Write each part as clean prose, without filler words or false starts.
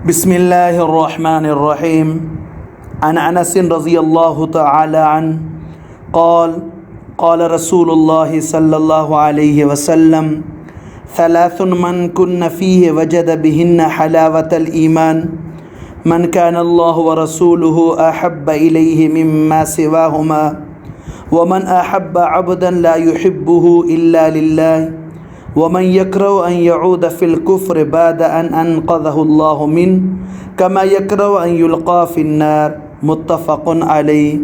بسم الله الرحمن الرحيم. عن أنس رضي الله تعالى عنه قال قال رسول الله صلى الله عليه وسلم ثلاث من كن فيه وجد بهن حلاوة الإيمان من كان الله ورسوله أحب إليه مما سواهما ومن أحب عبدا لا يحبه إلا لله ومن يكره أن يعود في الكفر بعد أن أنقذه الله منه كما يكره أن يلقى في النار متفق عليه.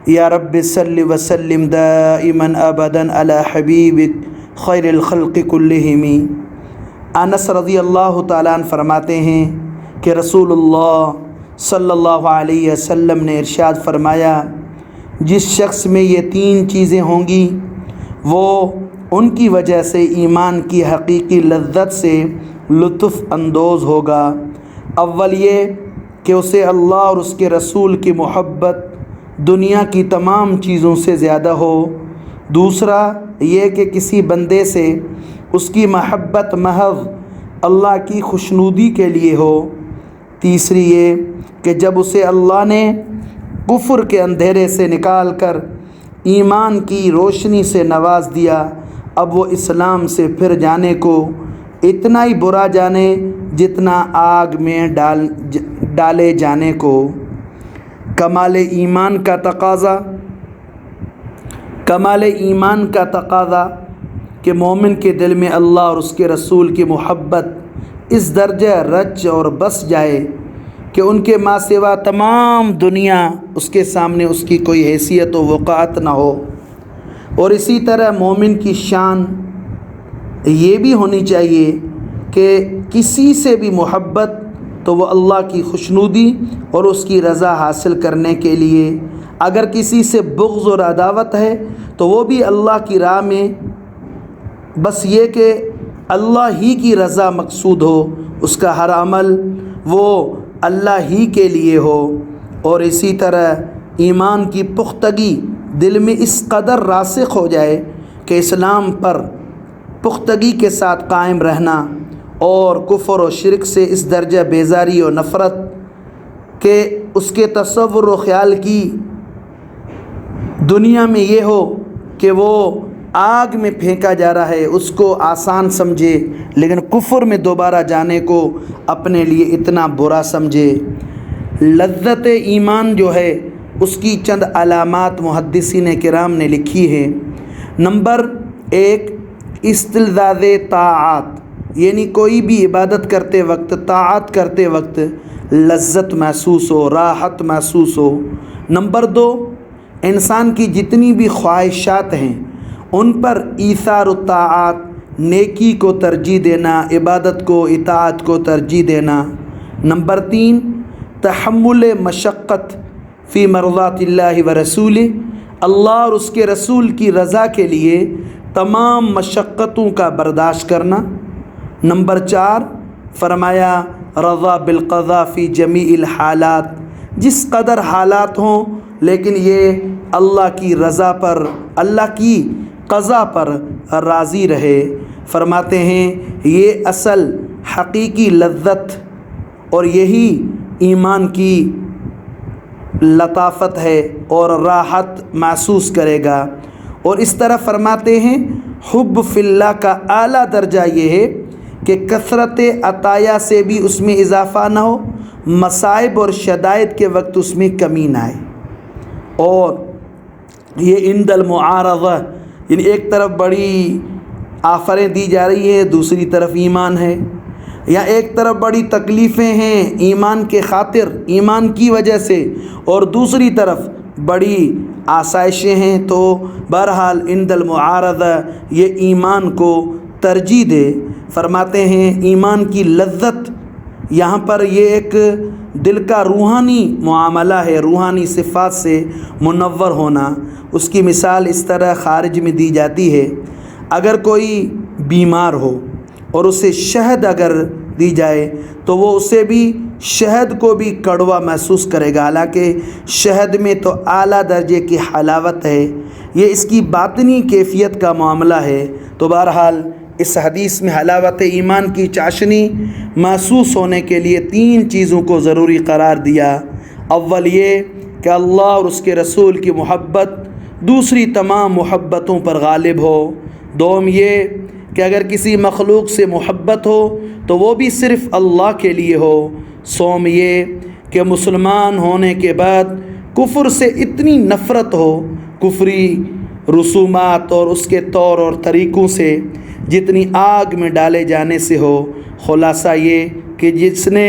يا رب صل وسلم دائما أبدا على حبيبك خیر الخلق کلہم. انس رضی اللہ تعالیٰ عنہ فرماتے ہیں کہ رسول اللہ صلی اللہ علیہ وسلم نے ارشاد فرمایا، جس شخص میں یہ تین چیزیں ہوں گی وہ ان کی وجہ سے ایمان کی حقیقی لذت سے لطف اندوز ہوگا. اول یہ کہ اسے اللہ اور اس کے رسول کی محبت دنیا کی تمام چیزوں سے زیادہ ہو. دوسرا یہ کہ کسی بندے سے اس کی محبت محض اللہ کی خوشنودی کے لیے ہو. تیسری یہ کہ جب اسے اللہ نے کفر کے اندھیرے سے نکال کر ایمان کی روشنی سے نواز دیا، اب وہ اسلام سے پھر جانے کو اتنا ہی برا جانے جتنا آگ میں ڈالے جانے کو. کمال ایمان کا تقاضا کہ مومن کے دل میں اللہ اور اس کے رسول کی محبت اس درجہ رچ اور بس جائے کہ ان کے ما سوا تمام دنیا اس کے سامنے اس کی کوئی حیثیت و وقعت نہ ہو. اور اسی طرح مومن کی شان یہ بھی ہونی چاہیے کہ کسی سے بھی محبت تو وہ اللہ کی خوشنودی اور اس کی رضا حاصل کرنے کے لیے، اگر کسی سے بغض اور عداوت ہے تو وہ بھی اللہ کی راہ میں، بس یہ کہ اللہ ہی کی رضا مقصود ہو، اس کا ہر عمل وہ اللہ ہی کے لیے ہو. اور اسی طرح ایمان کی پختگی دل میں اس قدر راسخ ہو جائے کہ اسلام پر پختگی کے ساتھ قائم رہنا اور کفر و شرک سے اس درجہ بیزاری و نفرت کہ اس کے تصور و خیال کی دنیا میں یہ ہو کہ وہ آگ میں پھینکا جا رہا ہے اس کو آسان سمجھے، لیکن کفر میں دوبارہ جانے کو اپنے لیے اتنا برا سمجھے. لذت ایمان جو ہے اس کی چند علامات محدثین کرام نے لکھی ہیں. نمبر 1، استلذاذ طاعات، یعنی کوئی بھی عبادت کرتے وقت، طاعت کرتے وقت لذت محسوس ہو، راحت محسوس ہو. نمبر 2، انسان کی جتنی بھی خواہشات ہیں ان پر ایثار الطاعات، نیکی کو ترجیح دینا، عبادت کو، اطاعت کو ترجیح دینا. نمبر 3، تحمل مشقت فی مرضات اللہ و رسولہ، اللہ اور اس کے رسول کی رضا کے لیے تمام مشقتوں کا برداشت کرنا. نمبر 4، فرمایا رضا بالقضاء فی جمیع الحالات، جس قدر حالات ہوں لیکن یہ اللہ کی رضا پر، اللہ کی قضا پر راضی رہے. فرماتے ہیں یہ اصل حقیقی لذت اور یہی ایمان کی لطافت ہے اور راحت محسوس کرے گا. اور اس طرح فرماتے ہیں حب فی اللہ کا اعلیٰ درجہ یہ ہے کہ کثرت عطایا سے بھی اس میں اضافہ نہ ہو، مصائب اور شدائد کے وقت اس میں کمی نہ آئے. اور یہ عند المعارضہ، یعنی ایک طرف بڑی آفریں دی جا رہی ہیں، دوسری طرف ایمان ہے، یا ایک طرف بڑی تکلیفیں ہیں ایمان کے خاطر، ایمان کی وجہ سے، اور دوسری طرف بڑی آسائشیں ہیں، تو بہرحال عند المعارضہ یہ ایمان کو ترجیح دے. فرماتے ہیں ایمان کی لذت یہاں پر یہ ایک دل کا روحانی معاملہ ہے، روحانی صفات سے منور ہونا. اس کی مثال اس طرح خارج میں دی جاتی ہے، اگر کوئی بیمار ہو اور اسے شہد اگر دی جائے تو وہ اسے بھی شہد کو بھی کڑوا محسوس کرے گا، حالانکہ شہد میں تو اعلیٰ درجے کی حلاوت ہے. یہ اس کی باطنی کیفیت کا معاملہ ہے. تو بہرحال اس حدیث میں حلاوت ایمان کی چاشنی محسوس ہونے کے لیے 3 چیزوں کو ضروری قرار دیا۔ اول یہ کہ اللہ اور اس کے رسول کی محبت دوسری تمام محبتوں پر غالب ہو۔ دوم یہ کہ اگر کسی مخلوق سے محبت ہو تو وہ بھی صرف اللہ کے لیے ہو۔ سوم یہ کہ مسلمان ہونے کے بعد کفر سے اتنی نفرت ہو، کفری رسومات اور اس کے طور اور طریقوں سے جتنی آگ میں ڈالے جانے سے ہو۔ خلاصہ یہ کہ جس نے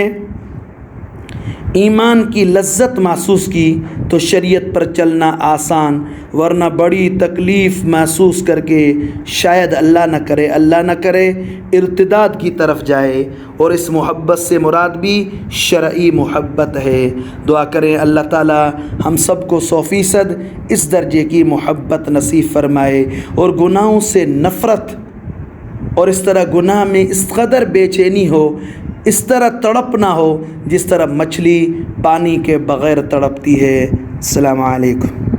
ایمان کی لذت محسوس کی تو شریعت پر چلنا آسان، ورنہ بڑی تکلیف محسوس کر کے شاید اللہ نہ کرے ارتداد کی طرف جائے، اور اس محبت سے مراد بھی شرعی محبت ہے۔ دعا کریں اللہ تعالی ہم سب کو 100% اس درجے کی محبت نصیب فرمائے، اور گناہوں سے نفرت، اور اس طرح گناہ میں اس قدر بے چینی ہو، اس طرح تڑپ نہ ہو جس طرح مچھلی پانی کے بغیر تڑپتی ہے۔ السلام علیکم۔